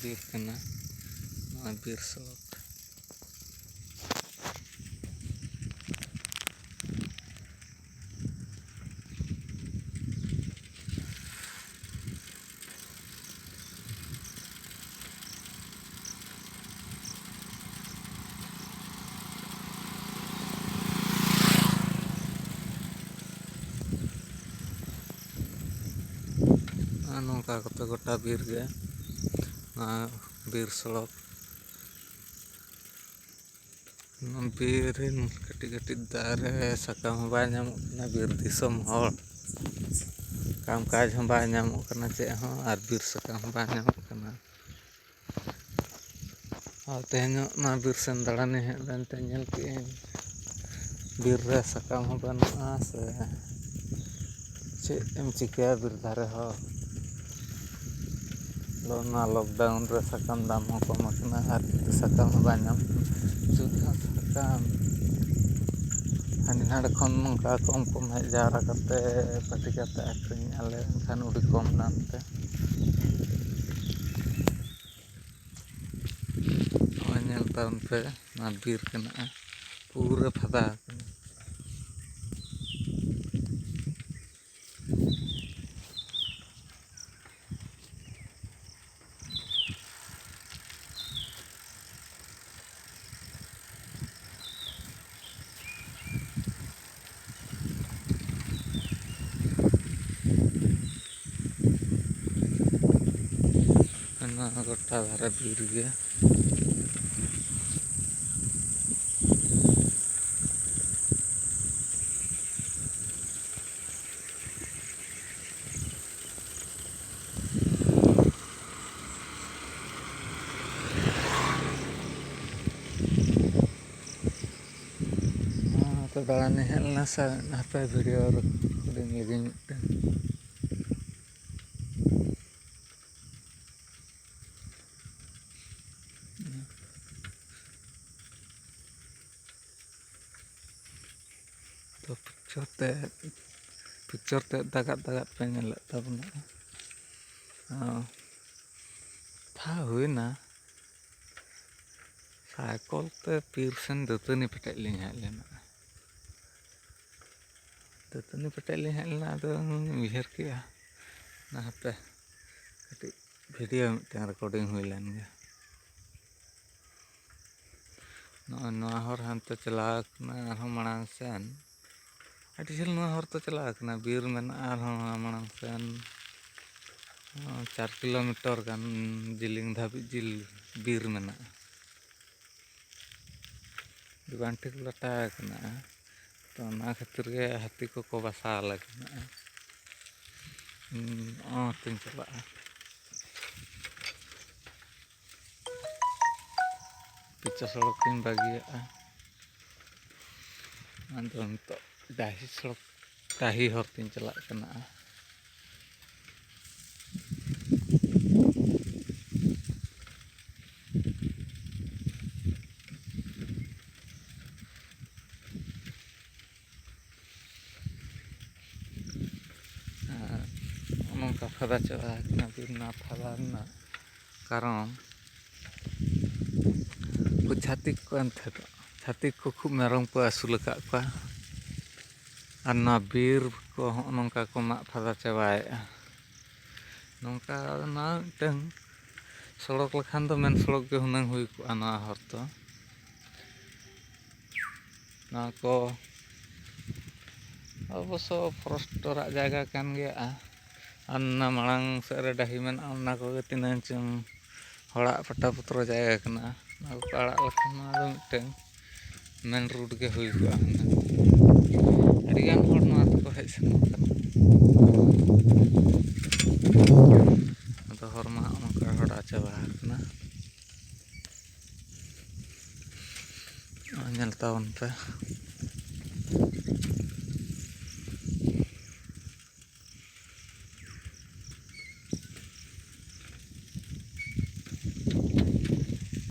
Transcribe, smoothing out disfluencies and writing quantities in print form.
bir kena nᱚᱜᱼᱚᱭ bir ᱥᱚᱲᱚᱠ nongka kata gota bir ge bir ᱥᱚᱲᱚᱠ birin kᱟᱹᱴᱤᱡ ᱫᱟᱨᱮ ᱥᱟᱠᱟᱢ ᱦᱚᱸ ᱵᱟᱭ ᱧᱟᱢᱚᱜ ᱠᱟᱱᱟ ᱵᱤᱨ ᱫᱤᱥᱚᱢ ᱦᱚᱲ ᱠᱟᱢ ᱠᱟᱡ ᱦᱚᱸ ᱵᱟᱭ ᱧᱟᱢᱚᱜ ᱠᱟᱱᱟ ᱪᱮᱫ ᱦᱚᱸ ᱟᱨ ᱵᱤᱨ ᱥᱟᱠᱟᱢ ᱦᱚᱸ ᱵᱟᱭ ᱧᱟᱢᱚᱜ ᱠᱟᱱᱟ ᱟᱨ ᱛᱮᱦᱮᱧᱚᱜ ᱱᱚᱣᱟ ᱵᱤᱨ ᱥᱮᱱ ᱫᱟᱬᱟᱱᱤᱧ ᱦᱮᱡ ᱞᱮᱱᱛᱮ ᱧᱮᱞ ᱠᱮᱜᱼᱟᱹᱧ ᱵᱤᱨ ᱨᱮ ᱥᱟᱠᱟᱢ ᱦᱚᱸ ᱵᱟᱹᱱᱩᱜᱼᱟ ᱥᱮ ᱪᱮᱫ ᱮᱢ ᱪᱤᱠᱟᱹᱭᱟ ᱵᱤᱨ ᱫᱷᱟᱨᱮ ᱦᱚᱸ ᱱᱚᱣᱟ ᱞᱚᱠᱰᱟᱣᱩᱱ ᱨᱮ ᱥᱟᱠᱟᱢ ᱫᱟᱢ ᱦᱚᱸ ᱠᱚᱢ ᱟᱠᱟᱱᱟ ᱟᱨ ᱥᱟᱠᱟᱢ ᱦᱚᱸ ᱵᱟᱭ ᱧᱟᱢᱚᱜ ᱠᱟᱱᱟ ᱡᱩᱫᱤ ᱥᱟᱠᱟᱢ ᱦᱟᱺᱰᱤ ᱱᱟᱰᱮ ᱠᱷᱚᱱ ᱱᱚᱝᱠᱟ ᱠᱚᱢ ᱠᱚᱢ ᱦᱮᱡ ᱡᱟᱣᱨᱟ ᱠᱟᱛᱮ ᱯᱟᱹᱴᱤ ᱠᱟᱛᱮ ᱟᱹᱠᱷᱨᱤᱧᱮᱜᱼᱟᱞᱮ ᱮᱱᱠᱷᱟᱱ ᱟᱹᱰᱤ ᱠᱚᱢ ᱫᱟᱢ ᱛᱮ ᱱᱚᱜᱼᱚᱭ ᱧᱮᱞ ᱛᱟᱵᱚᱱ ᱯᱮ ᱱᱚᱣᱟ ᱵᱤᱨ ᱠᱟᱱᱟ ᱯᱩᱨᱟᱹ ᱯᱷᱟᱫᱟ ᱟᱠᱟᱱᱟ ᱱᱚᱣᱟ ᱜᱚᱴᱟ ᱫᱷᱟᱨᱮ ᱵᱤᱨ ᱜᱮ ᱱᱚᱛᱮ ᱫᱟᱬᱟᱱᱤᱧ ᱦᱮᱡ ᱞᱮᱱᱟ ᱥᱮ ᱦᱟᱯᱮ ᱵᱷᱤᱰᱤᱭᱳ ᱨᱮᱠᱚᱨᱰᱤᱝ ᱞᱮᱜᱤᱧ ᱢᱤᱫᱴᱮᱱ तो पिक्चर ते दागad पे nyelek tabona था हुईना साइकल ते पीर सेन दाᱹᱛᱟᱹᱱᱤ पेटेज लिंग हेज लेना दाᱹᱛᱟᱹᱱᱤ पेटेज लिंग हेज लेना आदो उयहर केआ ना हापे कटिज भिडियो मिदटेन रेकर्डिंग हुई लेन गे नॉय नोआ हर हानते चलाव कना आरहों माड़ांग सेन आडी झेल नोआ हर तो चलाव कना बीर मेना आरहों माड़ांग सेन 4 किलोमीटर गान जिलिंग धाबी जिल बीर मेना बां ठीक लाटा कना तो ना खातिर गे हाथी को बसा लगना तीन चला पिचा सड़क तीन बागिया आदो नितो डाही सड़क डाही हर तीन चला कना नौका फादा चला बिना फादा कारण छातिक को छातिक को खूब मेरम को आसुल और ना बीर को नौका को माग फादा चाबाएगा नौका ना मिदटेन सड़क लखान तो मेन सड़क के हुनांग हुई कोआ ना हर तो ना को अवश्य फरेस्टर जायगा कान गया और ना माड़ांग सेरे डाही मेना ना को तीनां चंग हड़ा पट्टा पुत्र जायगा कना ना को आड़ा लखान ना दो मिदटेन मेन रूट के हुई कोआ अड़ी गान हड़ ना को हेज सेनोग कना हर मा नौका हड़ा चाबा कना ñel taon pe